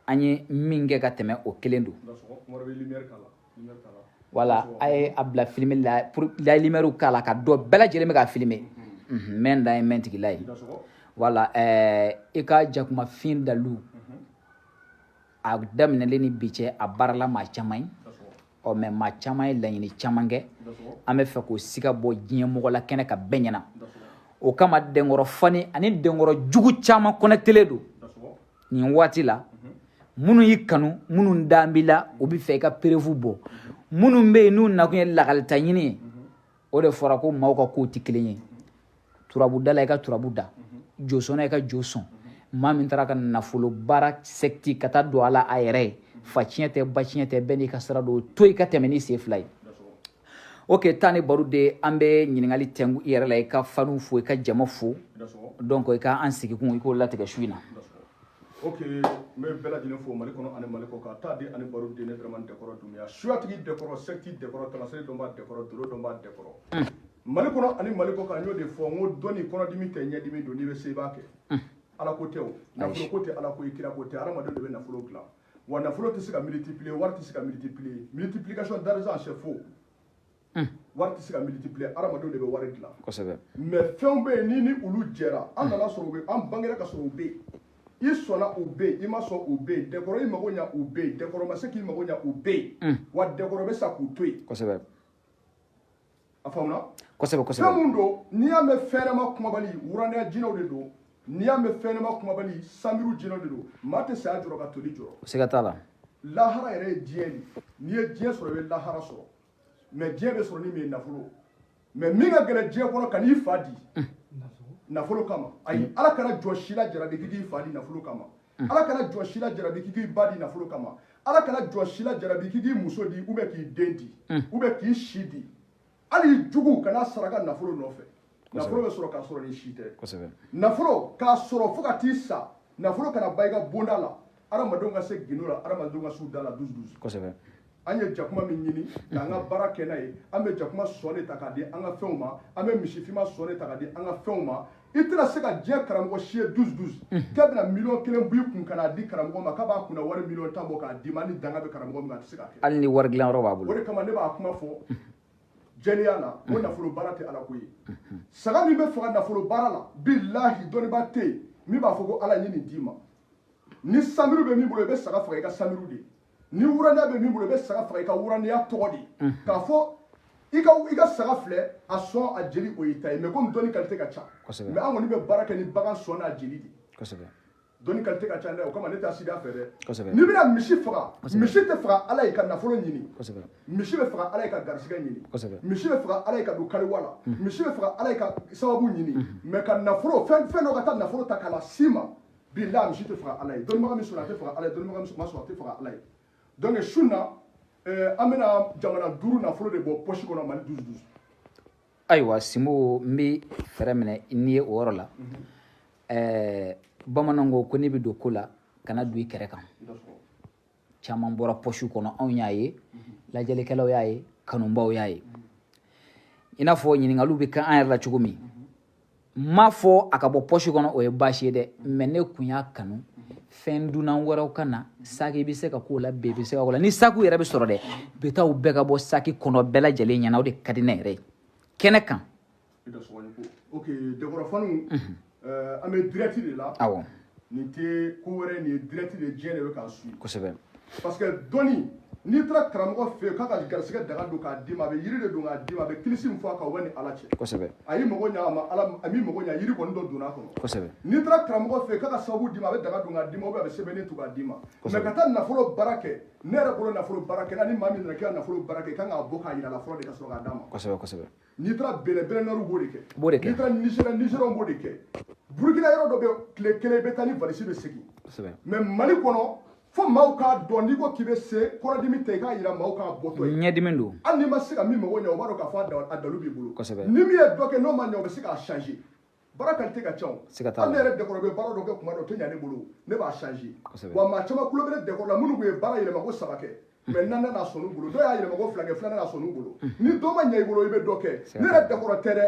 an ye min kɛ ka tɛmɛ o kelen don wala a ye a bila filmer la pour la lumière k'a la ka dɔ bɛɛ lajɛlen bɛ ka filmer mɛn da ye mɛn tigila ye wala i ka jakumafin dalu a daminɛlen ni bi cɛ a baarala maa caman ye mais maa caman ye laɲini caman kɛ an bɛ fɛ k'o siga bɔ diɲɛ mɔgɔ la kɛnɛ ka bɛɛ ɲɛna o kama denkɔrɔ fani ani denkɔrɔ jugu caman connectelen don nin waati la minnu y'i kanu minnu dan b'i la u bɛ fɛ i ka prévu bɔ minnu bɛ yen n'u nakun ye lakalita ɲini ye o de fɔra ko maaw ka kow tɛ kelen ye turabu da la i ka turabu da jo sɔnna i ka jo sɔn maa min taara ka nafolo baara secte ka taa don a la a yɛrɛ ye fa tiɲɛ tɛ ba tiɲɛ tɛ bɛɛ n'i ka sira don to i ka tɛmɛ ni sen fila ye ok taa ni baro de an bɛ ɲininkali tɛngu i yɛrɛ la i ka faniw fo i ka jama fo donc i ka an sigikun i k'o latigɛ su in na ok n bɛ bɛɛ lajɛlen fo mali kɔnɔ ani mali kɔ kan taa di ani baro den ne dɔrɔn dɛkɔrɔ dunuya suyatigi dɛkɔrɔ secte dɛkɔrɔ tamasere dɔn b'a dɛkɔrɔ dolo dɔn b'a dɛkɔrɔ mali kɔnɔ ani mali kɔ kan n y'o de fɔ n ko dɔnni kɔnɔdimi tɛ ɲɛdimi don n'i bɛ se i b'a kɛ ala ko tɛ o nafolo ko tɛ ala ko i kira ko tɛ adamaden de bɛ nafolo dilan wa nafolo tɛ se ka multiplier wari tɛ se ka multiplier multiplication d'argent c'est faux wari tɛ se ka multiplier adamadenw de bɛ wari dilan kosɛbɛ mais fɛnw bɛ yen ni olu jɛra an nana sɔrɔ u bɛ an bangera ka sɔrɔ u bɛ yen i sɔnna u bɛ yen i ma sɔn u bɛ yen dɛkɔrɔ i mago ɲa u bɛ yen dɛkɔrɔ ma se k'i mago ɲa u bɛ yen wa dɛkɔrɔ bɛ sa k'u to yen kosɛbɛ a faamuna kosɛbɛ kosɛbɛ fɛn mun don n'i y'a mɛn fɛnɲɛnama kumabali wuranɛya jinɛw de don n'i y'a mɛn fɛnɲɛnama kumabali sanbiriw jinɛw de don maa tɛ saya jɔrɔ ka toli jɔrɔ siga t'a la lahara yɛrɛ ye diɲɛ de n'i ye diɲɛ sɔrɔ i bɛ lahara sɔrɔ mais diɲɛ bɛ sɔrɔ ni min ye nafolo mais min ka gɛlɛn diɲɛ kɔnɔ ka n'i fa di nafolo kama ayi ala kana jɔ si la jarabi k'i k'i fa di nafolo kama ala kana jɔ si la jarabi k'i k'i ba di nafolo kama ala kana jɔ si la jarabi k'i k'i muso di ou bien k'i den di ou bien k'i si di hali jugu kana saraka nafolo nɔfɛ nafolo bɛ sɔrɔ k'a sɔrɔ ni si tɛ nafolo k'a sɔrɔ fo ka t'i sa nafolo kana ba i ka bonda la adamadenw ka se gindo la adamadenw ka s'u da la dusu kosɛbɛ an ye jakuma min ɲini k'an ka baara kɛ n'a ye an bɛ jakuma sɔn de ta k'a di an ka fɛnw ma an bɛ misifima sɔn de ta k'a di an ka fɛnw ma i tɛna se ka diɲɛ karamɔgɔ si ye dusu k'a bɛna miliyɔn kelen b'i kun ka n'a di karamɔgɔ ma k'a b'a kunna wari miliyɔn tan bɔ k'a d'i ma ni danga bɛ karamɔgɔ min a tɛ se ka kɛ hali ni wari dilanyɔrɔ b'a bolo o de kama ne b'a kuma fɔ jɛlenya la o nafolo baara tɛ ala ko ye saga min bɛ faga nafolo baara la bilahi dɔnnibaa tɛ yen min b'a fɔ ko ala ye nin d'i ma ni sanbiri bɛ min bolo i bɛ saga faga i ka sanbiriw de ni wuranɛya bɛ min bolo i bɛ saga faga i ka wuranɛya tɔgɔ de k'a fɔ i ka saga filɛ a sɔn a jeli o y'i ta ye mais komi dɔnni qualité ka ca mais an kɔni bɛ baara kɛ ni bagan sɔn n'a jeli de dɔnni qualité ka ca dɛ o kama ne t'a sidi a fɛ dɛ n'i bɛna misi faga misi tɛ faga ala ye ka nafolo ɲini misi bɛ faga ala ye ka garisɛgɛ ɲini misi bɛ faga ala ye ka don kaliwa la misi bɛ faga ala ye ka sababu ɲini mais ka nafolo fɛn dɔ ka taa nafolo ta k'a la si ma bilahi misi tɛ faga ala ye dɔnnibaga min sɔnna a tɛ faga ala ye dɔnnibaga min ma sɔn a tɛ faga ala ye donc sun na an bɛna jamana 5 nafolo de bɔ poche kɔnɔ mali dusu ayiwa Sinbo n bɛ fɛrɛ minɛ n'i ye o yɔrɔ la bamananw ko n'i bɛ don ko la kana don i kɛrɛ kan caman bɔra poche kɔnɔ anw y'a ye lajɛlikɛlaw y'a ye kanubaw y'a ye i n'a fɔ ɲininkaliw bɛ kɛ an yɛrɛ la cogo min m'a fɔ a ka bɔ poche kɔnɔ o ye baasi ye dɛ mais ne kun y'a kanu fɛn dunan wɛrɛw ka na saki bɛ se ka k'o la bɛɛ bɛ se ka k'o la ni sakiw yɛrɛ bɛ sɔrɔ dɛ betaw bɛɛ ka bɔ saki kɔnɔ bɛɛ lajɛlen ɲɛna o de ka di ne yɛrɛ ye kɛnɛ kan ok dɛkɔrɔfaniw an bɛ direct de la awɔ nin tɛ ko wɛrɛ nin ye direct de diɲɛ de bɛ k'a su kosɛbɛ parce que dɔnni n'i taara karamɔgɔ fɛ yen k'a ka garisɛgɛ daga don k'a d'i ma a bɛ yiri de don k'a d'i ma a bɛ kilisi min fɔ a kan o bɛ ni ala cɛ kosɛbɛ a y'i mago ɲa a ma ala a m'i mago ɲa yiri kɔni dɔ donna a kɔnɔ kosɛbɛ n'i taara karamɔgɔ fɛ yen k'a ka sababu d'i ma a bɛ daga don k'a d'i ma ou bien a bɛ sɛbɛnni to k'a d'i ma mais ka taa nafolo baara kɛ ne yɛrɛ bolo nafolo baara kɛ ni maa min nana k'i ka nafolo baara kɛ i kan k'a bɔ k'a yira a la fɔlɔ de ka sɔrɔ k'a d'a ma kosɛbɛ n'i taara bɛlɛnɛriw b'o de kɛ n'i taara nizɛriw b'o de kɛ burukina yɔrɔ dɔ bɛ tile kelen i bɛ taa ni valisi bɛ segin mais mali kɔnɔ fo maaw k'a dɔn n'i ko k'i bɛ se kɔrɔdimi tɛ i k'a yira maaw k'a bɔtɔ ye ɲɛdimi don hali n'i ma se ka min mago ɲɛ o b'a dɔn k'a fɔ a dalu b'i bolo ni min ye dɔ kɛ n'o ma ɲɛ o bɛ se k'a changer baara qualité ka ca hali ne yɛrɛ dɛkɔrɔ bɛ baara dɔ kɛ kuma dɔ o tɛ ɲɛ ne bolo ne b'a changer wa maa caman kulo bɛ ne dɛkɔrɔ la minnu tun ye baara yɛlɛma ko 3 kɛ mais nan n'a sɔn n'u bolo dɔw y'a yɛlɛma ko 2 kɛ filanan n'a sɔn n'u bolo ni dɔ ma ɲɛ i bolo i bɛ dɔ kɛ ne yɛrɛ dɛkɔrɔ tɛ dɛ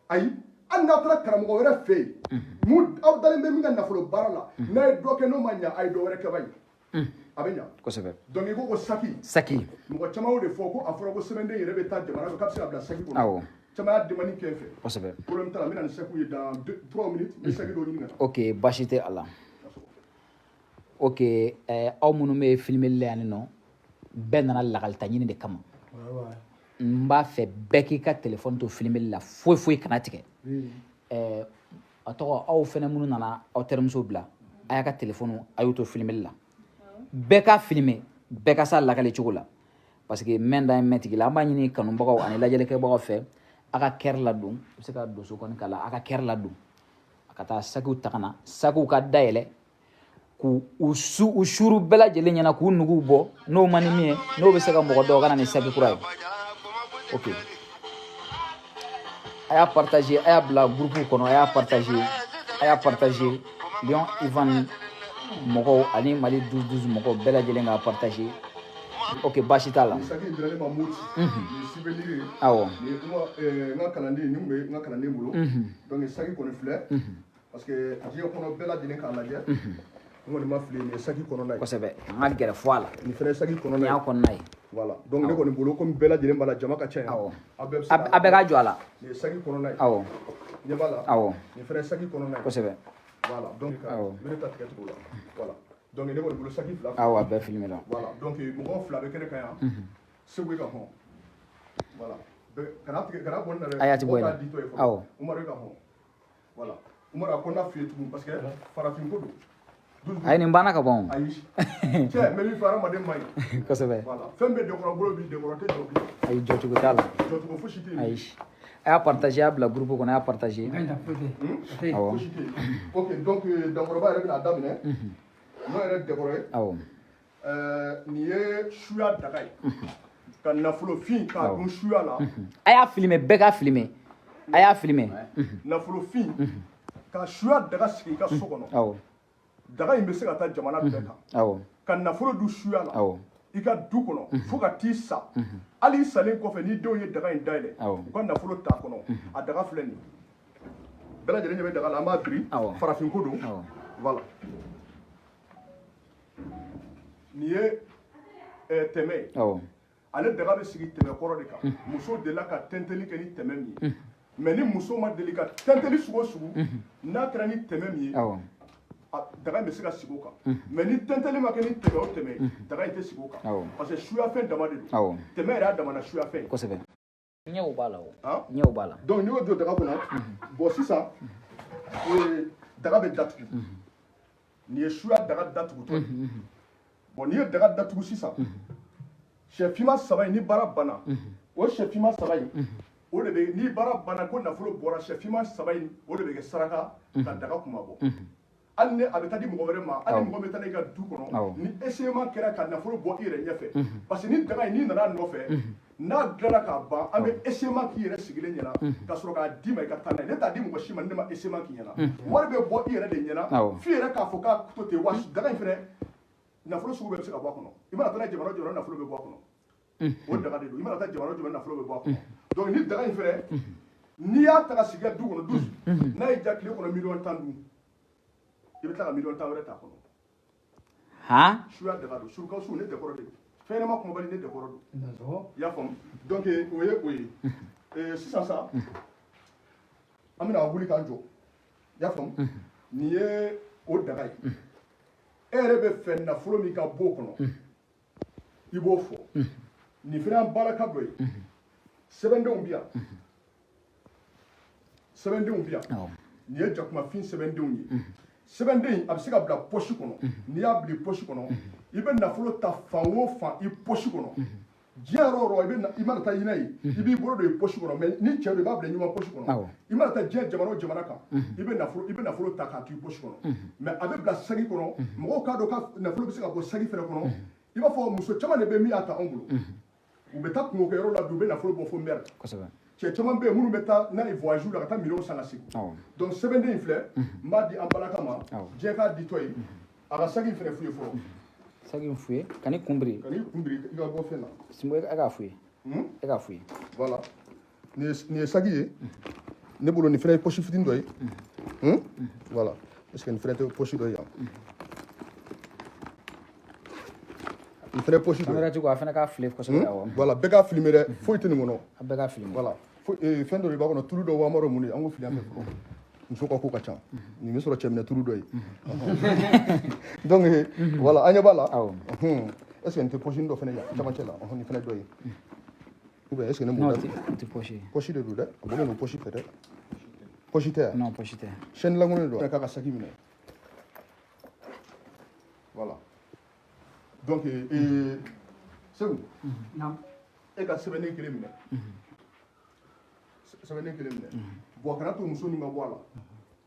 ayi hali n'a taara karamɔgɔ wɛrɛ fɛ yen aw dalen bɛ min ka nafolo baara la n'a ye dɔ kɛ n'o ma ɲɛ a ye dɔ wɛrɛ kɛ ba ye a bɛ ɲa kosɛbɛ donc i ko ko saki saki mɔgɔ caman y'o de fɔ ko a fɔra ko sɛbɛnden yɛrɛ bɛ taa jamana fɛ k'a bɛ se ka bila saki kɔnɔ awɔ caman y'a demande kɛ n fɛ kosɛbɛ problème t'a la n bɛna ni sakiw ye dans 3 minutes n bɛ saki dɔw ɲini ka na ok baasi tɛ a la ok aw minnu bɛ filmeli la yan nɔ bɛɛ nana lakalita ɲini de kama n b'a fɛ bɛɛ k'i ka telefɔni to filmeli la foyi foyi kana tigɛ a tɔgɔ aw fɛnɛ minnu nana aw terimuso bila a y'a ka telefɔni a y'o to filmeli la bɛɛ ka filime bɛɛ ka s'a lakale cogo la parce que mɛn da ye mɛn tigi la an b'a ɲini kanubagaw ani lajɛlikɛbagaw fɛ a ka kɛri ladon i bɛ se ka doso kɔni k'a la a ka kɛri ladon a ka taa sakiw ta ka na sakiw ka dayɛlɛ k'u suru bɛɛ lajɛlen ɲɛna k'u nuguw bɔ n'o man ni min ye n'o bɛ se ka mɔgɔ dɔ o ka na ni saki kura ye ok a y'a partager a y'a bila groupe kɔnɔ a y'a partager Lion Ivan mɔgɔw ani Mali 12 mɔgɔw bɛɛ lajɛlen k'a partager ok baasi t'a la saki in dira ne ma Moti ni souvenir ye awɔ ni n ka kalanden ni kun bɛ n ka kalanden bolo donc saki kɔni filɛ parce que diɲɛ kɔnɔ bɛɛ lajɛlen k'a lajɛ n kɔni ma fili nin ye saki kɔnɔna ye kosɛbɛ an ka gɛrɛ fɔ a la nin fɛnɛ ye saki kɔnɔna nin ye y'a kɔnɔna ye voilà donc ne kɔni bolo komi bɛɛ lajɛlen b'a la jama ka ca yan awɔ a bɛɛ bɛ se a bɛɛ ka jɔ a la nin ye saki kɔnɔna ye awɔ ɲɛ b'a la awɔ nin fɛnɛ ye saki kɔnɔna ye kosɛbɛ voilà donc awɔ n bɛ ne ta tigɛ tigɛ o la voilà donc ne kɔni bolo saki fila awɔ a bɛɛ filmé la voilà donc mɔgɔ fila bɛ kɛnɛ kan yan segu ka hɔn voilà kana bɔ nin na dɛ a y'a ti bɔ yen di to ye fɔlɔ awɔ umaru ka hɔn voilà umaru a ko n na f'i ye tugun parce que farafin ko don a ye nin banna ka ban o ayi cɛ mɛ min fɔ hadamaden ma ɲi kosɛbɛ voilà fɛn bɛɛ dɛkɔrɔ bolo b'i dɛkɔrɔ tɛ jɔ bi ayi jɔcogo t'a la jɔcogo fosi tɛ yen ayi a y'a partager a y'a bila groupe kɔnɔ a y'a partager awɔ fosi tɛ yen ok donc dankɔrɔba yɛrɛ bɛna daminɛ n'o yɛrɛ dɛkɔrɔ ye awɔ nin ye suya daga ye ka nafolofin k'a dun suya la a y'a filmé bɛɛ ka filmé a y'a filmé nafolofin ka suya daga sigi i ka so kɔnɔ awɔ daga in bɛ se ka taa jamana bɛɛ kan awɔ ka nafolo dun suya la awɔ i ka du kɔnɔ fo ka t'i sa hali i salen kɔfɛ ni denw ye daga in dayɛlɛ u ka nafolo t'a kɔnɔ a daga filɛ nin bɛɛ lajɛlen ɲɛ bɛ daga la an b'a biri farafin ko don voilà nin ye tɛmɛ ye ale daga bɛ sigi tɛmɛ kɔrɔ de kan muso delila ka tɛntɛli kɛ ni tɛmɛ min ye mɛ ni muso ma deli ka tɛntɛli sugu o sugu n'a kɛra ni tɛmɛ min ye daga in bɛ se ka sigi o kan mɛ ni tɛntɛli ma kɛ ni tɛmɛ o tɛmɛ ye daga in tɛ sigi o kan parce que suyafɛn dama de don tɛmɛ yɛrɛ y'a damana suyafɛn ye kosɛbɛ ɲɛw b'a la o ɲɛw b'a la donc n'i y'o don daga kɔnɔ bon sisan daga bɛ datugu nin ye suya daga datugutɔ ye bon n'i ye daga datugu sisan sɛfinma saba in ni baara banna o sɛfinma saba in o de bɛ ni baara banna ko nafolo bɔra sɛfinma saba in o de bɛ kɛ saraka ka daga kuma bɔ hali ni a bɛ taa di mɔgɔ wɛrɛ ma hali mɔgɔ bɛ taa i ka du kɔnɔ ni essayement kɛra ka nafolo bɔ i yɛrɛ ɲɛfɛ parce que ni daga in n'i nana a nɔfɛ n'a dilanna k'a ban an bɛ essayement k'i yɛrɛ sigilen ɲɛna ka sɔrɔ k'a d'i ma i ka taa n'a ye ne t'a di mɔgɔ si ma ni ne ma essayement k'i ɲɛna wari bɛ bɔ i yɛrɛ de ɲɛna f'i yɛrɛ k'a fɔ k'a to ten wa daga in fɛnɛ nafolo sugu bɛɛ bɛ se ka bɔ a kɔnɔ i mana taa jamana o jamana nafolo bɛ bɔ a kɔnɔ o daga de don i mana taa jamana o jamana nafolo bɛ bɔ a kɔnɔ donc ni daga in fɛnɛ n'i y'a ta ka sigi du kɔnɔ du n'a y'i ja tile kɔnɔ 10 tan dun i bɛ tila ka 10 tan wɛrɛ t'a kɔnɔ suya daga don surukaw su ne dɛkɔrɔ de don fɛn ɲɛnama kumabali ne dɛkɔrɔ don i y'a faamu donc o ye o ye sisan sa an bɛna wuli k'an jɔ i y'a faamu nin ye o daga ye e yɛrɛ bɛ fɛ nafolo min ka bɔ o kɔnɔ i b'o fɔ nin fana y'an baaraka dɔ ye sɛbɛndenw bɛ yan sɛbɛndenw bɛ yan nin ye jakumafin sɛbɛndenw ye sɛbɛnden in a bɛ se ka bila poche kɔnɔ n'i y'a bila poche kɔnɔ i bɛ nafolo ta fan o fan i poche kɔnɔ diɲɛ yɔrɔ o yɔrɔ i mana taa ɲinɛ ye i b'i bolo don i poche kɔnɔ mais ni cɛ don i b'a bila ɲuman poche kɔnɔ i mana taa diɲɛ jamana o jamana kan i bɛ nafolo ta k'a to i poche kɔnɔ mais a bɛ bila sagi kɔnɔ mɔgɔw k'a dɔn ka nafolo bɛ se ka bɔ sagi fɛnɛ kɔnɔ i b'a fɔ muso caman de bɛ min y'a ta anw bolo u bɛ taa kungo kɛ yɔrɔ la bi u bɛ nafolo bɔ fo mɛri cɛ caman bɛ yen minnu bɛ taa n'a ye voyage la ka taa miliyɔn san ka segin donc sɛbɛnden in filɛ n b'a di an balaka ma diɲɛ k'a ditɔ ye a ka sagi fɛnɛ f'u ye fɔlɔ sagi in f'u ye ka n'i kun biri i ka bɔ fɛn na Simbo e k'a f'u ye e k'a f'u ye voilà nin ye sagi ye ne bolo nin fɛnɛ ye poche fitinin dɔ ye voilà parce que nin fɛnɛ tɛ poche dɔ ye yan il fana poche dɔ caméra tigiw a fana k'a filɛ kosɛbɛ awɔ voilà bɛɛ k'a filmer dɛ foyi tɛ nin kɔnɔ a bɛɛ k'a filmer voilà fɛn dɔ de b'a kɔnɔ tulu dɔ b'an b'a dɔn mun de an ko fili an fɛ fɔlɔ muso ka ko ka ca nin bɛ sɔrɔ cɛminɛ tulu dɔ ye donc voilà an ɲɛ b'a la est ce que nin tɛ poche dɔ fana ye camancɛ la nin fana dɔ ye ou bien est ce que ne m'o dɛ non tɛ poche de don dɛ a bɔlen don poche fɛ dɛ poche tɛ yan non poche tɛ chaîne lankolon de don k'a ka saki minɛ voilà donc Segu e ka sɛbɛnnen kelen minɛ sɛbɛnnen kelen minɛ bon kana to muso nin ka bɔ a la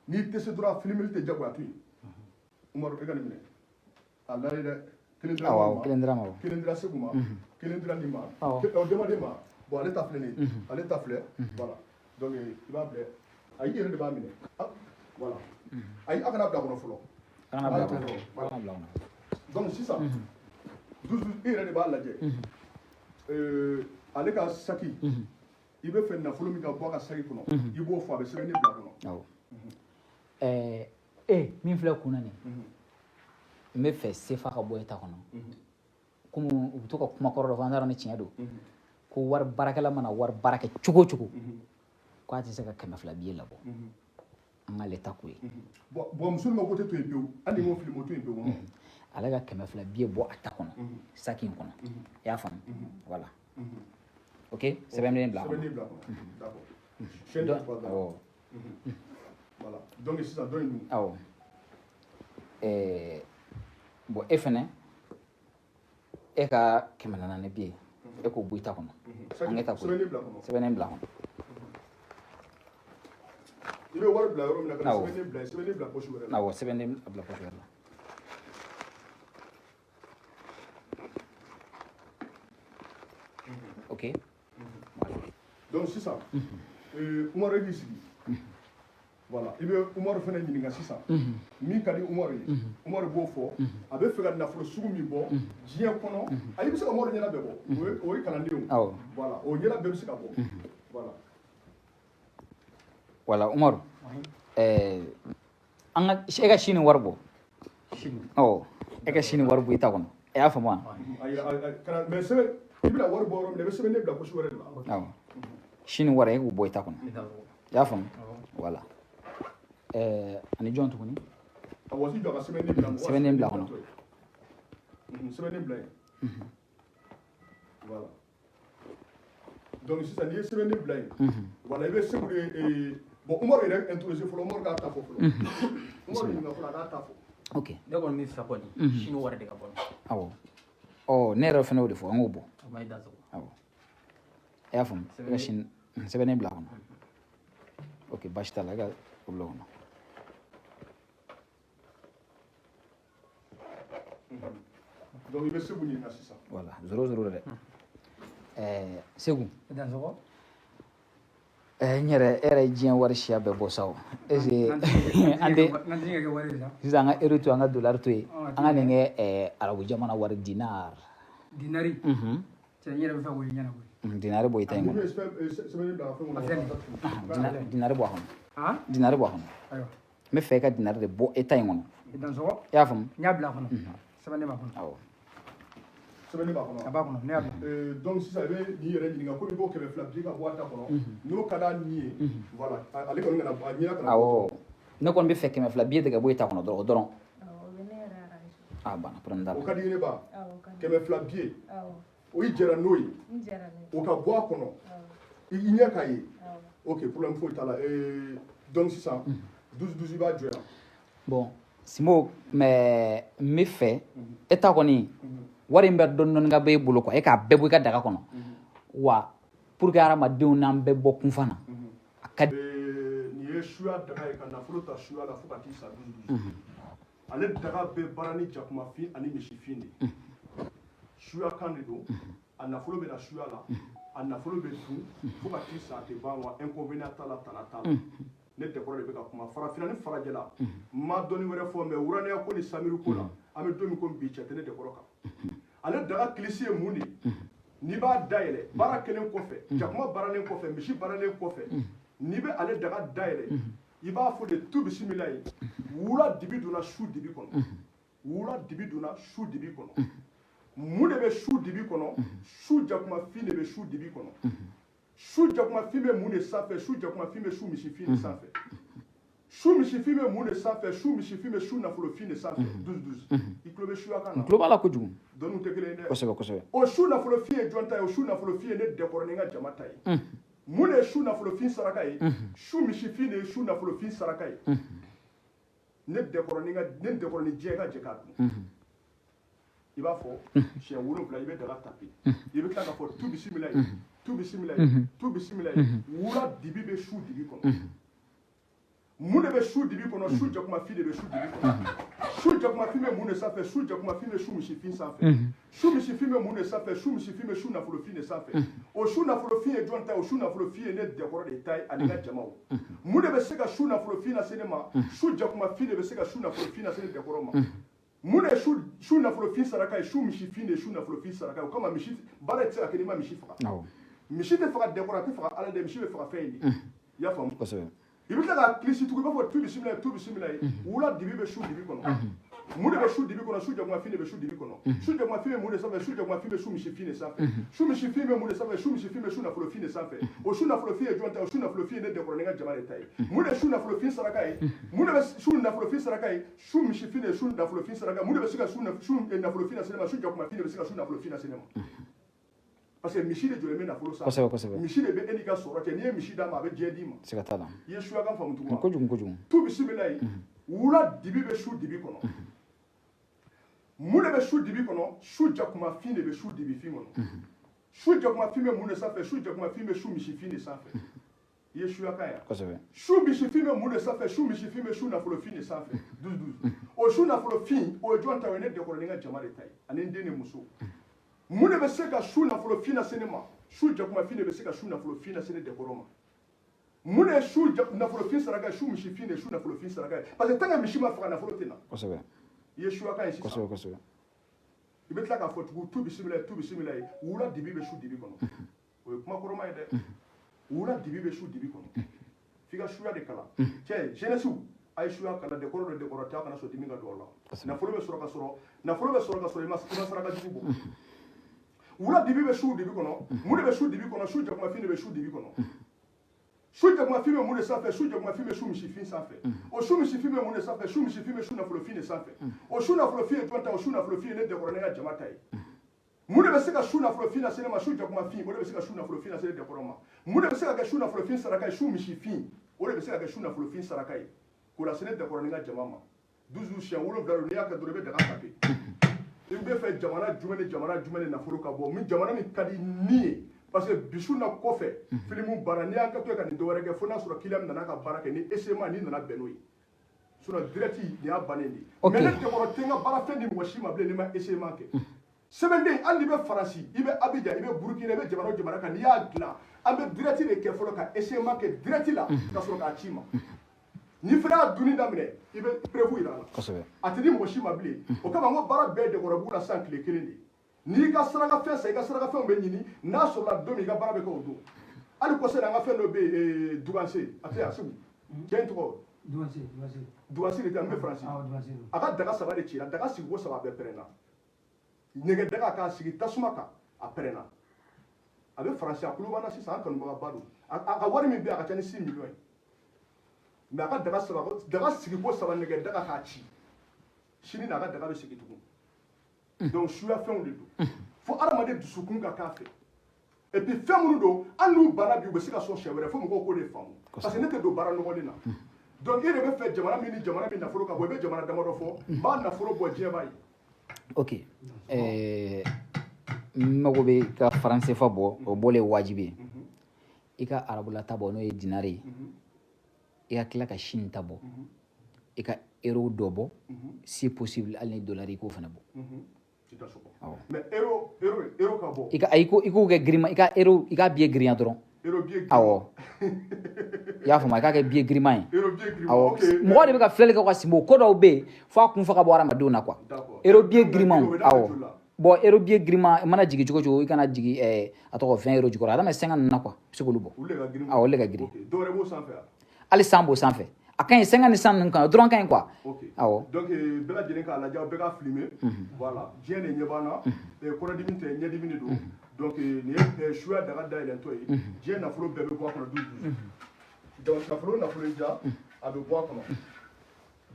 n'i tɛ se dɔrɔn filimeli tɛ jagoya to yen Umaru e ka nin minɛ a lajɛ dɛ kelen dira ma kelen dira Segu ma kelen dira nin ma demander ma bon ale ta filɛ nin ye ale ta filɛ voilà donc i b'a bilɛ a y'i yɛrɛ de b'a minɛ voilà ayi a kana bila kɔnɔ fɔlɔ a kana bila kɔnɔ donc sisan dusu i yɛrɛ de b'a lajɛ ale ka saki i bɛ fɛ nafolo min ka bɔ a ka saki kɔnɔ i b'o fɔ a bɛ sɛbɛnni bila kɔnɔ awɔ min filɛ kunna nin n bɛ fɛ sefa ka bɔ e ta kɔnɔ komi u bɛ to ka kuma kɔrɔ dɔ fɔ an t'a dɔn ni tiɲɛ don ko wari baarakɛla mana wari baara kɛ cogo o cogo ko a tɛ se ka 200 billet labɔ an k'ale ta k'o ye bon muso nin ma ko tɛ to yen pewu hali ni m'o fili mo to yen pewu ale ka 200 billet bɔ a ta kɔnɔ saki in kɔnɔ i y'a faamu voilà ok sɛbɛnnen bila kɔnɔ d'accord awɔ voilà donc sisan dɔ in dun awɔ bon e fɛnɛ e ka 400 billet e k'o bɔ i ta kɔnɔ an kɛ ta k'o ye sɛbɛnnen bila kɔnɔ i bɛ wari bila yɔrɔ min na ka sɛbɛnni bila poche wɛrɛ la awɔ sɛbɛnnen bila poche wɛrɛ la ok donc sisan Umaru y'i sigi voilà i bɛ Umaru fana ɲininka sisan min ka di Umaru ye Umaru b'o fɔ a bɛ fɛ ka nafolo sugu min bɔ diɲɛ kɔnɔ a bɛ se ka Umaru ɲɛna bɛɛ bɔ o ye kalandenw voilà o ɲɛna bɛɛ bɛ se ka bɔ voilà wala Umaru an ka e ka sini wari bɔ e ka sini wari bɔ i ta kɔnɔ e y'a faamu wa mais sɛbɛn i bɛna wari bɔ yɔrɔ min na i bɛ sɛbɛnnen bila poche wɛrɛ de la awɔ sini wari e k'o bɔ i ta kɔnɔ i y'a faamu voilà ani jɔn tuguni a waati jɔ ka sɛbɛnnen bila sɛbɛnnen bila kɔnɔ sɛbɛnnen bila yen voilà donc sisan n'i ye sɛbɛnnen bila yen voilà i bɛ Segu de bon Umaru yɛrɛ introduire fɔlɔ Umaru k'a ta fɔ fɔlɔ Umaru ɲininka fɔlɔ a k'a ta fɔ ok ne kɔni bɛ fɛ kɔni sini wari de ka bɔ awɔ ne yɛrɛ fana y'o de fɔ an k'o bɔ awɔ e y'a faamu e ka sini sɛbɛnnen bila kɔnɔ ok baasi t'a la e ka o bila kɔnɔ donc i bɛ Segu ɲininka sisan voilà 0-0 dɛ Segu n yɛrɛ e yɛrɛ ye diɲɛ wari siya bɛɛ bɔ sa o est-ce que an tɛ sisan an ka euro to an ka dollar to yen an ka nin kɛ arabu jamana wari dinar dinari cɛ n yɛrɛ bɛ fɛ k'o ɲɛna koyi dinari bɔ i ta in kɔnɔ sɛbɛnnen bila fɛn kɔnɔ dinari bɔ a kɔnɔ dinari bɔ a kɔnɔ n bɛ fɛ i ka dinari de bɔ e ta in kɔnɔ dansɔgɔ i y'a faamu n y'a bila a kɔnɔ sɛbɛnnen b'a kɔnɔ awɔ sɛbɛnnen b'a kɔnɔ a b'a kɔnɔ ne y'a bila donc sisan i bɛ nin yɛrɛ ɲininka ko i b'o 200 bi ka bɔ a ta kɔnɔ n'o ka d'a ni ye voilà ale kɔni kana bɔ a ɲɛna kana awɔ ne kɔni bɛ fɛ 200 billet de ka bɔ i ta kɔnɔ dɔrɔn a banna problème t'a la o ka di ne ba 200 billet o i jɛra n'o ye o ka bɔ a kɔnɔ i ɲɛ k'a ye ok problème foyi t'a la donc sisan 12 i b'a jɔ yan bon Simo mais n bɛ fɛ e ta kɔni wari in bɛ dɔɔni dɔɔni ka bɔ e bolo quoi e k'a bɛɛ bɔ i ka daga kɔnɔ wa pour que hadamadenw n'an bɛɛ bɔ kunfan na a ka di nin ye suya daga ye ka nafolo ta suya la fo ka t'i sa 12 ale daga bɛɛ baara ni jakumafin ani misifin de suya kan de don a nafolo bɛ na suya la a nafolo bɛ dun fo ka t'i sa a tɛ ban wa inconvénient t'a la tana t'a la ne tɛkɔrɔ de bɛ ka kuma farafinna ni farajɛla n ma dɔnni wɛrɛ fɔ mais wuranɛya ko ni samiru ko la an bɛ don min ko bi cɛ tɛ ne tɛkɔrɔ kan ale daga kilisi ye mun de ye n'i b'a dayɛlɛ baara kelen kɔfɛ jakuma baaralen kɔfɛ misi baaralen kɔfɛ n'i bɛ ale daga dayɛlɛ i b'a fɔ de tu bisimila ye wula dibi donna su dibi kɔnɔ wula dibi donna su dibi kɔnɔ mun de bɛ su dibi kɔnɔ su jakumafin de bɛ su dibi kɔnɔ su jakumafin bɛ mun de sanfɛ su jakumafin bɛ su misifin de sanfɛ su misifin bɛ mun de sanfɛ su misifin bɛ su nafolofin de sanfɛ dusu i tulo bɛ suya kan na tulo b'a la kojugu dɔnniw tɛ kelen ye dɛ kosɛbɛ kosɛbɛ o su nafolofin ye jɔn ta ye o su nafolofin ye ne dɛkɔrɔ ni n ka jama ta ye mun de ye su nafolofin saraka ye su misifin de ye su nafolofin saraka ye ne dɛkɔrɔ ni diɲɛ ka jɛ k'a dun i b'a fɔ siɲɛ 7 i bɛ daga tapi i bɛ tila k'a fɔ tu bisimila ye tu bisimila ye tu bisimila ye wula dibi bɛ su dibi kɔnɔ mun de bɛ su dibi kɔnɔ su jakumafin de bɛ su dibi kɔnɔ su jakumafin bɛ mun de sanfɛ su jakumafin bɛ su misifin sanfɛ su misifin bɛ mun de sanfɛ su misifin bɛ su nafolofin de sanfɛ o su nafolofin ye jɔn ta ye o su nafolofin ye ne dɛkɔrɔ de ta ye ani n ka jamaw mun de bɛ se ka su nafolofin lase ne ma su jakumafin de bɛ se ka su nafolofin lase ne dɛkɔrɔ ma mun de ye su nafolofin saraka ye su misifin de ye su nafolofin saraka ye o kama misi baara tɛ se ka kɛ n'i ma misi faga misi tɛ faga dɛkɔrɔ a tɛ faga ala dɛ misi bɛ faga fɛn in de i y'a faamu i bɛ tila k'a kilisi tugun i b'a fɔ tu bisimila ye wula dibi bɛ su dibi kɔnɔ mun de bɛ su dibi kɔnɔ su jakumafin de bɛ su dibi kɔnɔ su jakumafin bɛ mun de sanfɛ su jakumafin bɛ su misifin de sanfɛ su misifin bɛ mun de sanfɛ su misifin bɛ su nafolofin de sanfɛ o su nafolofin ye jɔn ta ye o su nafolofin ye ne dɛkɔrɔ ni n ka jama de ta ye mun de ye su nafolofin saraka ye mun de bɛ su nafolofin saraka ye su misifin de ye su nafolofin saraka mun de bɛ se ka su nafolofin lase ne ma su jakumafin de bɛ se ka su nafolofin lase ne ma parce que misi de jɔlen bɛ nafolo sanfɛ misi de bɛ e n'i ka sɔrɔ cɛ n'i ye misi d'a ma a bɛ diɲɛ d'i ma siga t'a la i ye suyakan faamu tugun wa kojugu tu bisimila ye wula dibi bɛ su dibi kɔnɔ mun de bɛ su dibi kɔnɔ su jakumafin de bɛ su dibifin kɔnɔ su jakumafin bɛ mun de sanfɛ su jakumafin bɛ su misifin de sanfɛ i ye suyakan ye su misifin bɛ mun de sanfɛ su misifin bɛ su nafolofin de sanfɛ dusu o su nafolofin o ye jɔn ta ye ne dɛkɔrɔ ni n ka jama de ta ye ani n den ni muso mun de bɛ se ka su nafolofin lase ne ma su jakumafin de bɛ se ka su nafolofin lase ne dɛkɔrɔ ma mun de ye su nafolofin saraka ye su misifin de ye su nafolofin saraka ye parce que tant que misi ma faga nafolo tɛ na i ye suyakan ye sisan i bɛ tila k'a fɔ tugun tu bisimila ye wula dibi bɛ su dibi kɔnɔ o ye kuma kɔrɔma ye dɛ wula dibi bɛ su dibi kɔnɔ f'i ka suya de kalan cɛ jeunesse a ye suya kalan dɛkɔrɔ do dɛkɔrɔ tɛ a kana sɔn dimi ka don aw la nafolo bɛ sɔrɔ ka sɔrɔ i ma saraka jugu bɔ wula dibi bɛ su dibi kɔnɔ mun de bɛ su dibi kɔnɔ su jakumafin de bɛ su dibi kɔnɔ su jakumafin bɛ mun de sanfɛ su jakumafin bɛ su misifin sanfɛ o su misifin bɛ mun de sanfɛ su misifin bɛ su nafolofin de sanfɛ o su nafolofin ye jɔn ta o su nafolofin ye ne dɛkɔrɔ ne ka jama ta ye mun de bɛ se ka su nafolofin lase ne ma su jakumafin o de bɛ se ka su nafolofin lase ne dɛkɔrɔ ma mun de bɛ se ka kɛ su nafolofin saraka ye su misifin o de bɛ se ka kɛ su nafolofin saraka ye k'o lase ne dɛkɔrɔ ne ka jama ma dusu siɲɛ 7 n'i y'a kɛ dɔrɔn i bɛ daga tape i bɛ fɛ jamana jumɛn de nafolo ka bɔ min jamana min ka di ni ye parce que bisu na kɔfɛ filimu banna n'i y'a kɛ to ye ka nin dɔwɛrɛ kɛ fo n'a sɔrɔ kiliyan nana ka baara kɛ ni esema n'i nana bɛn n'o ye sinon direct nin y'a bannen de mais ne dɛkɔrɔ tɛ n ka baara fɛn di mɔgɔ si ma bilen n'i ma esema kɛ sɛbɛnden hali n'i bɛ faransi i bɛ abijan i bɛ burukina i bɛ jamana o jamana kan n'i y'a dilan an bɛ direct de kɛ fɔlɔ ka esema kɛ direct la ka sɔrɔ k'a ci ma n'i fana y'a dunni daminɛ i bɛ preuve yira a la a tɛ di mɔgɔ si ma bilen o kama n ko baara bɛɛ dɛkɔrɔ b'u la sisan tile kelen de n'i ka sarakafɛn san i ka sarakafɛnw bɛ ɲini n'a sɔrɔla don min i ka baara bɛ kɛ o don hali kɔsɛbɛ an ka fɛn dɔ bɛ yen duganse a tɛ yan segu cɛ in tɔgɔ duganse de tɛ an bɛ faransi a ka daga 3 de cira daga sigiko 3 bɛɛ pɛrɛnna ɲɛgɛn daga k'a sigi tasuma kan a pɛrɛnna a bɛ faransi a tulo b'an na sisan an kanubagaba don a ka wari min bɛ yen a ka ca ni 6 millions ye mais a ka daga sigiko 3 nɛgɛ daga k'a ci sini n'a ka daga bɛ sigi tugun donc suya fɛnw de don fo adamaden dusukun ka k'a fɛ et puis fɛn minnu don hali n'u banna bi u bɛ se ka sɔn siɲɛ wɛrɛ fo mɔgɔw k'o de faamu parce que ne tɛ don baara nɔgɔlen na donc e de bɛ fɛ jamana min ni jamana min nafolo ka bɔ i bɛ jamana damadɔ fɔ n b'a nafolo bɔ diɲɛ b'a ye. ok n mago bɛ ka faransɛfa bɔ o bɔlen wajibi ye i ka arabula ta bɔ n'o ye dinare ye i ka tila ka sini ta bɔ i ka euro dɔ bɔ si possible hali ni dolari i k'o fana bɔ. mais euro ka bɔ. i k'o kɛ girima i ka billet girinya dɔrɔn. euro billet girinya. awɔ i y'a faamu i k'a kɛ billet girima ye. euro billet girima awɔ mɔgɔ de bɛ ka filɛli kɛ ka sinbo ko dɔw bɛ yen fo a kun fɔ ka bɔ hadamadenw na quoi. euro billet girimaw awɔ bon euro billet girima i mana jigin cogo o cogo i kana jigin a tɔgɔ 20 euro jukɔrɔ a daminɛ 50 ninnu na quoi i bɛ se k'olu bɔ. awɔ olu de ka girin. dɔwɛrɛ b'o sanfɛ. hali san b'o sanfɛ. a kaɲi 50 san ninnu kan dɔrɔn kaɲi quoi ok awɔ donc bɛɛ lajɛlen k'a lajɛ aw bɛɛ ka filmer voilà diɲɛ de ɲɛ b'an na kɔnɔdimi tɛ ɲɛdimi de don donc nin ye suya daga dayɛlɛntɔ ye diɲɛ nafolo bɛɛ bɛ bɔ a kɔnɔ du donc nafolo ja a bɛ bɔ a kɔnɔ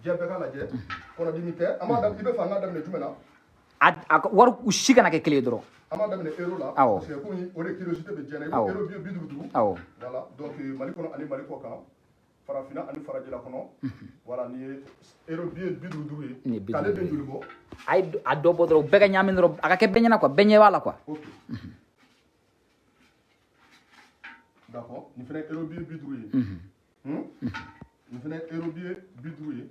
diɲɛ bɛɛ ka lajɛ kɔnɔdimi tɛ i bɛ fɛ an ka daminɛ jumɛn na wari u si kana kɛ kelen ye dɔrɔn an b'a daminɛ euro la awɔ parce que komi o de curiosité bɛ diɲɛ na i ko euro 50 awɔ voilà donc mali kɔnɔ ani mali kɔ kan farafina ani farajɛla kɔnɔ voilà nin ye euro 50 ye k'ale bɛ joli bɔ a dɔ bɔ dɔrɔn bɛɛ ka ɲaamin dɔrɔn a ka kɛ bɛɛ ɲɛna quoi bɛɛ ɲɛ b'a la quoi ok d'accord nin fɛnɛ euro 50 ye nin fɛnɛ euro 50 ye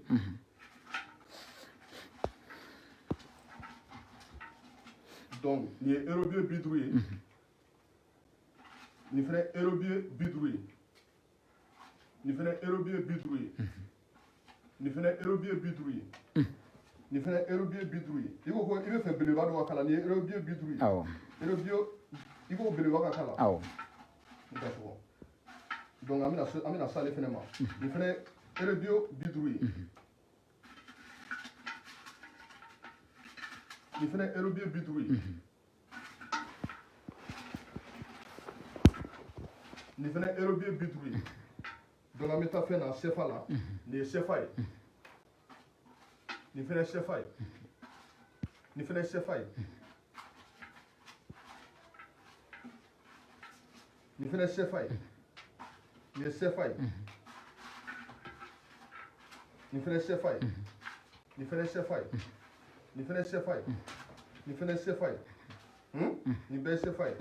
donc nin ye euro 50 ye nin fɛnɛ euro 50 ye nin fɛnɛ euro 50 ye nin fɛnɛ euro 50 ye nin fɛnɛ euro 50 ye i ko i bɛ fɛ belebeleba dɔ ka kala nin ye euro 50 ye awɔ euro i ko belebeleba ka kala awɔ d'accord donc an bɛna s'ale fɛnɛ ma nin fɛnɛ euro 50 ye nin fɛnɛ euro 50 ye nin fɛnɛ euro 50 ye donc an bɛ taa fɛn na CFA la nin ye CFA ye nin fɛnɛ CFA ye nin fɛnɛ CFA ye nin fɛnɛ CFA ye nin ye CFA ye nin fɛnɛ CFA ye nin fɛnɛ CFA ye nin fɛnɛ CFA ye nin fɛnɛ CFA ye nin bɛɛ ye CFA ye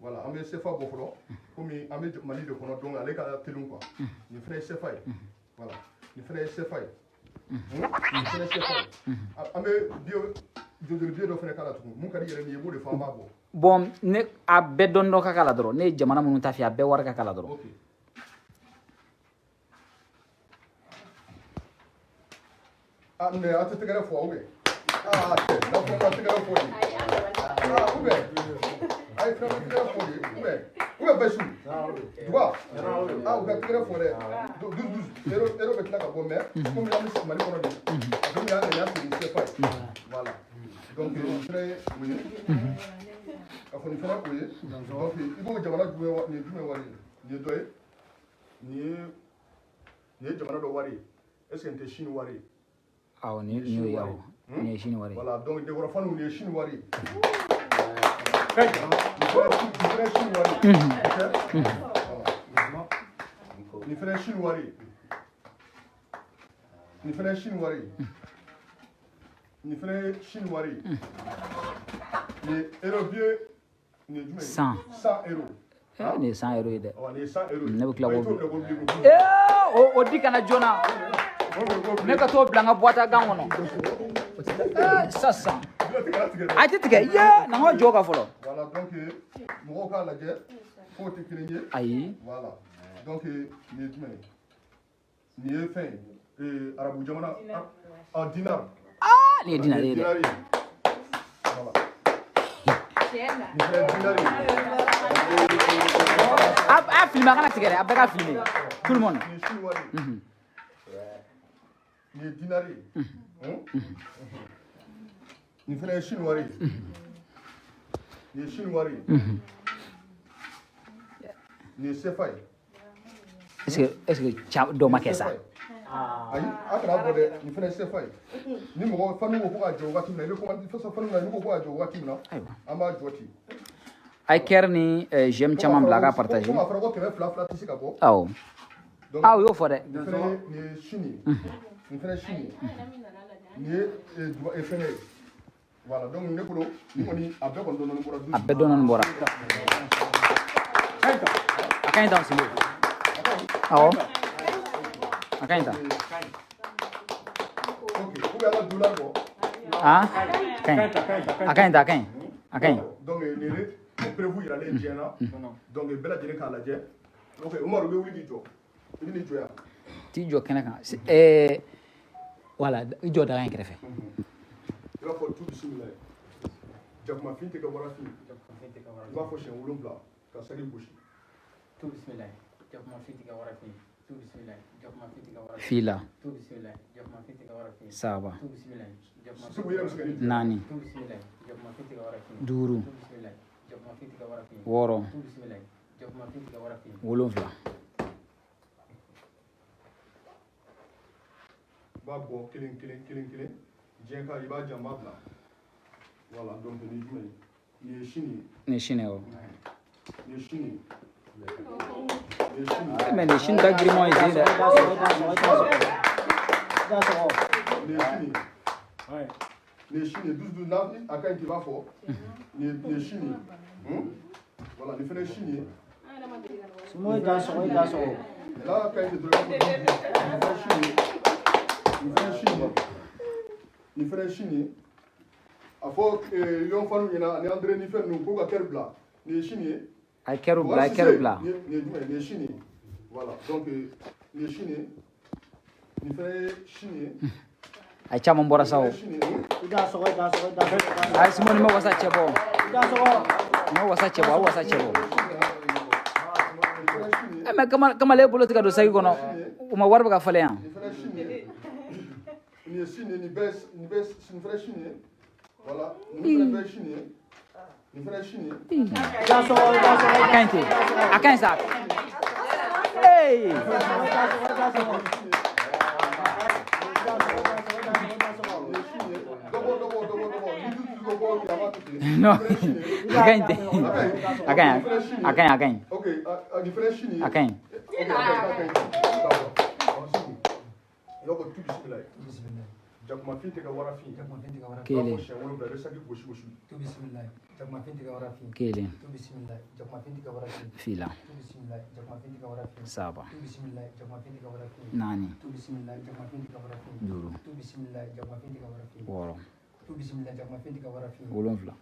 voilà an bɛ CFA bɔ fɔlɔ komi an bɛ mali de kɔnɔ donc ale ka teli quoi nin fɛnɛ ye CFA ye voilà nin fɛnɛ ye CFA ye nin fɛnɛ ye CFA ye an bɛ joli dɔ fɛnɛ k'a la tugun mun ka di yɛrɛ nin ye i b'o de fɔ an b'a bɔ bon ne a bɛɛ dɔɔni dɔ ka k'a la dɔrɔn ne ye jamana minnu ta f'i ye a bɛɛ wari ka k'a la dɔrɔn ok mais a tɛ tɛgɛrɛ fɔ ou bien n'a fɔ ka tɛgɛrɛ fɔ ye ou bien a ye fɛn tɛgɛrɛ fɔ ye ou bien Bayisu Duga u ka tɛgɛrɛ fɔ dɛ 12 euro bɛ tila ka bɔ mais komi an bɛ Mali kɔnɔ de donc y'a sigi ni CFA ye voilà donc nin fɛnɛ ye o ye ka fɔ nin fɛnɛ o ye donc i b'o jamana jumɛn nin ye jumɛn wari ye nin ye dɔ ye nin ye jamana dɔ wari ye est ce que nin tɛ Chine wari ye awɔ nin ye awɔ nin ye Chine wari ye voilà donc Dekɔrɔfaniw nin ye Chine wari ye nin fɛnɛ ye Chine wari ye nin fɛnɛ ye Chine wari ye nin fɛnɛ ye Chine wari ye nin fɛnɛ ye Chine wari ye nin ye euro biye nin ye jumɛn ye 100 euro nin ye 100 euro ye dɛ nin ye 100 euro ne bɛ tila k'o o di kana joona ne ka t'o bila n ka boîte à gants kɔnɔ sisan a tɛ tigɛ ye na n ka jɔ ka fɔlɔ voilà donc mɔgɔw k'a lajɛ k'o tɛ kelen ye ayi voilà donc nin ye jumɛn ye nin ye fɛn ye arabu jamana dinar nin ye dinare ye dɛ voilà nin fɛnɛ ye dinar ye a filmer a kana tigɛ dɛ a bɛɛ ka filmer tout le monde nin ye Chine wari ye nin ye dinar ye nin fɛnɛ ye Chine wari ye nin ye Chine wari ye nin ye CFA ye est ce que dɔ ma kɛ sa ayi a kana bɔ dɛ nin fɛnɛ ye CFA ye ni mɔgɔ fani ko ko ka jɔ wagati min na i bɛ commande fasa fani na ni ko ko ka jɔ wagati min na an b'a jɔ ten a ye kɛri ni j'aime caman bila a ka partager ko a fɔra ko 200 tɛ se ka bɔ awɔ aw y'o fɔ dɛ nin fɛnɛ ye Chine ye nin fɛnɛ ye Chine ye nin ye fɛngɛ ye voilà donc ne bolo ni kɔni a bɛɛ kɔni dɔɔni bɔra a bɛɛ dɔɔni bɔra a ka ɲi tan sigi awɔ a ka ɲi tan ok ou bien an ka dollar bɔ a ka ɲi tan a ka ɲi a ka ɲi donc nin ye prévu yiralen diɲɛ na donc bɛɛ lajɛlen k'a lajɛ ok Umaru i bɛ wuli k'i jɔ i bɛ n'i jɔ yan t'i jɔ kɛnɛ kan voilà i jɔ daga in kɛrɛfɛ i b'a fɔ tu bisimila jakumafin tɛ kɛ warafin i b'a fɔ siɲɛ 7 ka sagi gosi tu bisimila jakumafin tɛ kɛ warafin fila saba nani duuru wɔɔrɔ wolonfila b'a bɔ kelen diɲɛ ka i b'a janba bila voilà donc ni jumɛn ni ye sini ni sini awɔ ni ye sini mais ni sini da girinma ye sen dɛ ni ye sini dusu n'a a ka ɲi k'i b'a fɔ ni ye sini voilà ni fɛnɛ ye sini ye Semua dah sokoi dah sokoi. là ka ɲi dɔrɔn ni fɛnɛ sini ni fɛnɛ sini a fɔ yon fanu ɲɛna ani André ni fɛn ninnu k'u ka kɛri bila ni ye sini ye a ye kɛru bila ni ye jumɛn ni ye sini ye voilà donc ni ye sini ye ni fɛnɛ ye sini ye a ye caman bɔra sa o Dah sokoi dah sokoi dah sokoi. a ye simoni ma wasa cɛ bɔ Dah sokoi. ma wasa cɛ bɔ a wasa cɛ bɔ mais kamalen bolo tɛ ka don sagi kɔnɔ o ma wari bɛ ka falen yan ni fɛnɛ sini ye ni ye sini ye ni fɛnɛ sini ye voilà ni fɛnɛ bɛɛ sini ye ni fɛnɛ sini ye Dah sokoi dah sokoi. a ka ɲi ten a ka ɲi sa hey non a ka ɲi ten a ka ɲi a ka ɲi a ka ɲi ok ni fɛnɛ sini ye a ka ɲi yɔrɔ tu bisimila jakuma fin tɛ ka wara fin kelen siyɛn wolonwula i bɛ saki gosi Tu bismillah. Jakuma finti ka wara fin. kelen Tu bismillah. Jakuma finti ka wara fin. fila Tu bismillah. Jakuma finti ka wara fin. saba Tu bismillah. Jakuma finti ka wara fin. naani Tu bismillah. Jakuma finti ka wara fin. duuru Tu bismillah. Jakuma finti ka wara fin. wɔɔrɔ Tu bismillah. Jakuma finti ka wara fin. wolonfila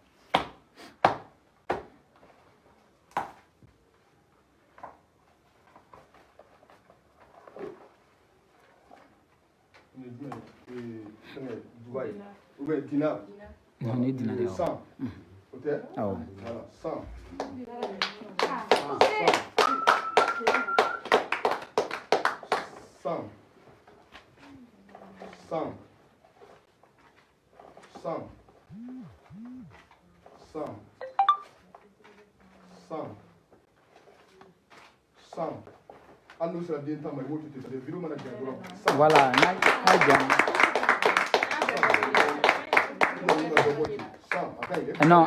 ni jumɛn fɛngɛ Dubaï ou bien dinar non ni dinari awɔ 100 o tɛ awɔ voilà 100 hali n'u sera den tan ma i b'o to ten parce que vidéo mana diya dɔrɔn voilà n'a jɛna non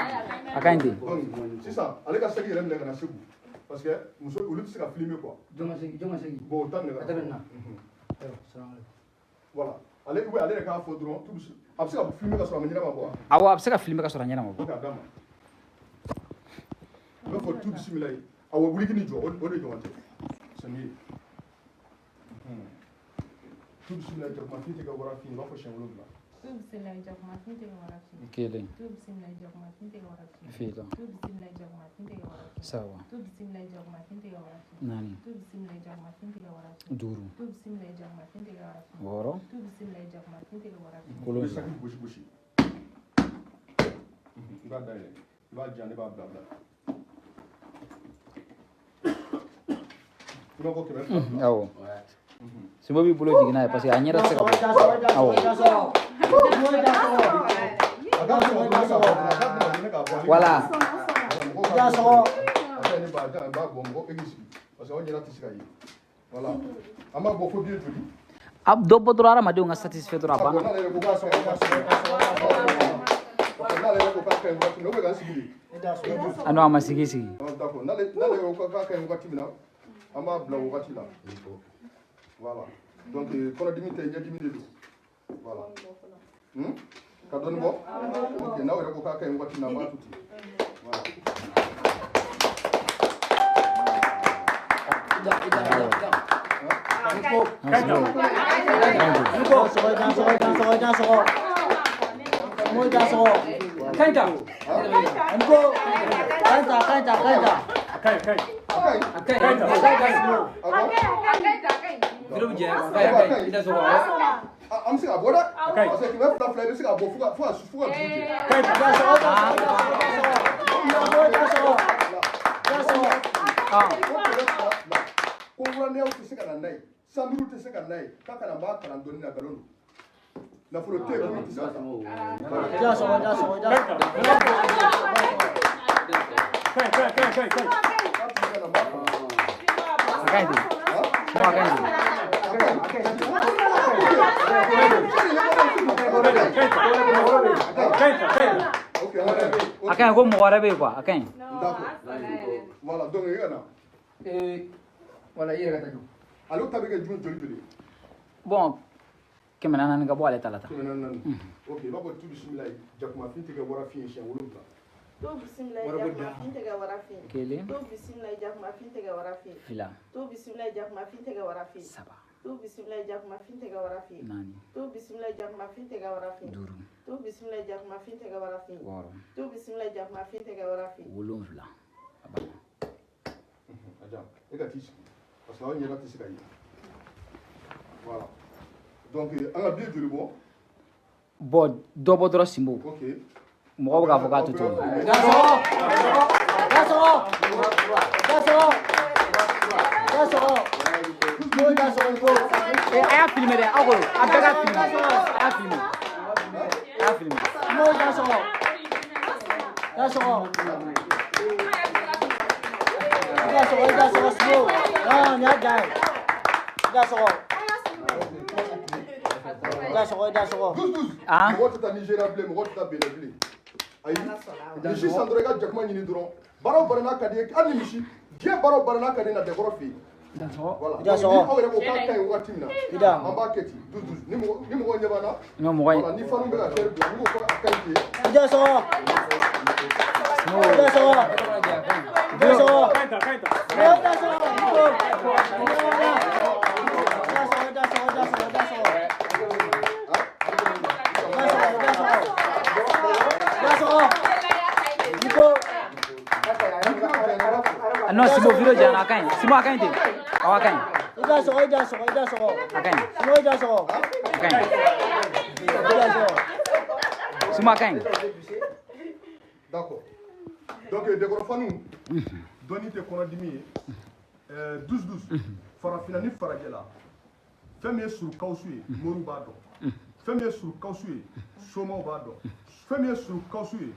a ka ɲi ten donc sisan ale ka saki yɛrɛ minɛ ka na segu parce que muso olu tɛ se ka filmer quoi Joma segi. bon o ta minɛ ka Kata bɛ na. Ayo, salam alaikum. voilà ale ou bien ale yɛrɛ k'a fɔ dɔrɔn a bɛ se ka filmer ka sɔrɔ a ma ɲɛnama bɔ wa awɔ a bɛ se ka filmer ka sɔrɔ a ɲɛna ma bɔ o k'a d'a ma i b'a fɔ tu bisimila ye awɔ wuli k'i ni jɔ o de ɲɔgɔn tɛ c'est mieux tu bisimila jakuma fin tɛ ka wara fin i b'a fɔ siyɛn wolonwula Tu bismillah jakuma finti ka wara fin. kelen Tu bismillah jakuma finti ka wara fin. fila Tu bismillah jakuma finti ka wara fin. saba Tu bismillah jakuma finti ka wara fin. naani Tu bismillah jakuma finti ka wara fin. duuru Tu bismillah jakuma finti ka wara fin. wɔɔrɔ Tu bismillah jakuma finti ka wara fin. i bɛ wolonfila saki gosi i b'a dayɛlɛ i b'a jan ne b'a bila i b'a fɔ 100 awɔ simo b'i bolo jigin n'a ye parce que a ɲɛda tɛ se ka bɔ awɔ voilà a dɔ bɔ dɔrɔn hadamadenw ka satisfait dɔrɔn a banna a non a ma sigi sigi an b'a bila wagati la voilà donc kɔnɔdimi tɛ ɲɛdimi de don voilà ka dɔɔni bɔ ok n'aw yɛrɛ ko k'a ka ɲi wagati min na an b'a to ten voilà an bɛ se ka bɔ dɛ parce que 100 fila i bɛ se ka bɔ fo ka dugu jɛ ko wuranew tɛ se ka na n'a ye sanbiriw tɛ se ka na ye k'a kana maa kalan dɔɔni na nkalon don nafolo tɛ yen ko tɛ se ka taa akan ko mɔgɔ wɛrɛ bɛ yen quoi akan voilà donc i ka na wala i yɛrɛ ka taa jɔ ale ta bɛ kɛ joli bon 400 ka bɔ ale ta la tan ok i b'a fɔ tu bisimila jakumafin tɛ kɛ warafin ye siɲɛ 7 to bisimila jakumafin tɛ kɛ warafin kelen to bisimila jakumafin tɛ kɛ warafin fila to bisimila jakumafin tɛ kɛ warafin saba to bisimila jakumafin tɛ kɛ warafin naani to bisimila jakumafin tɛ kɛ warafin duuru to bisimila jakumafin tɛ kɛ warafin wɔɔrɔ to bisimila jakumafin tɛ kɛ warafin wolonfila a banna ajan e ka t'i sigi parce que aw ɲɛda tɛ se ka ye voilà donc an ka bilen joli bɔ bon dɔ bɔ dɔrɔn sinbo ok mɔgɔw bɛ k'a fɔ k'a to to a y'a filmé dɛ aw bolo a bɛɛ ka filmé a y'a filmé a y'a filmé mɔgɔ tɛ taa nigéria bilen mɔgɔ tɛ taa benin bilen ayi misi san dɔrɔn i ka jakuma ɲini dɔrɔn baara o baara n'a ka di ye hali ni misi diɲɛ baara o baara n'a ka di ye na dɛkɔrɔ fɛ yen voilà donc ni aw yɛrɛ ko k'a ka ɲi wagati min na an b'a kɛ ten douze ni mɔgɔ ɲɛ b'an na voilà ni fanu bɛ ka kɛri bila ni ko ko a ka ɲi ten non Simo video jangan akan Simo akan itu awak akan akan Simo akan d'accord donc dɛkɔrɔ fanu dɔnni tɛ kɔnɔdimi ye 12 farafinna ni farajɛla fɛn min ye surukawusu ye moriw b'a dɔn fɛn min ye surukawusu ye somaw b'a dɔn fɛn min ye surukawusu ye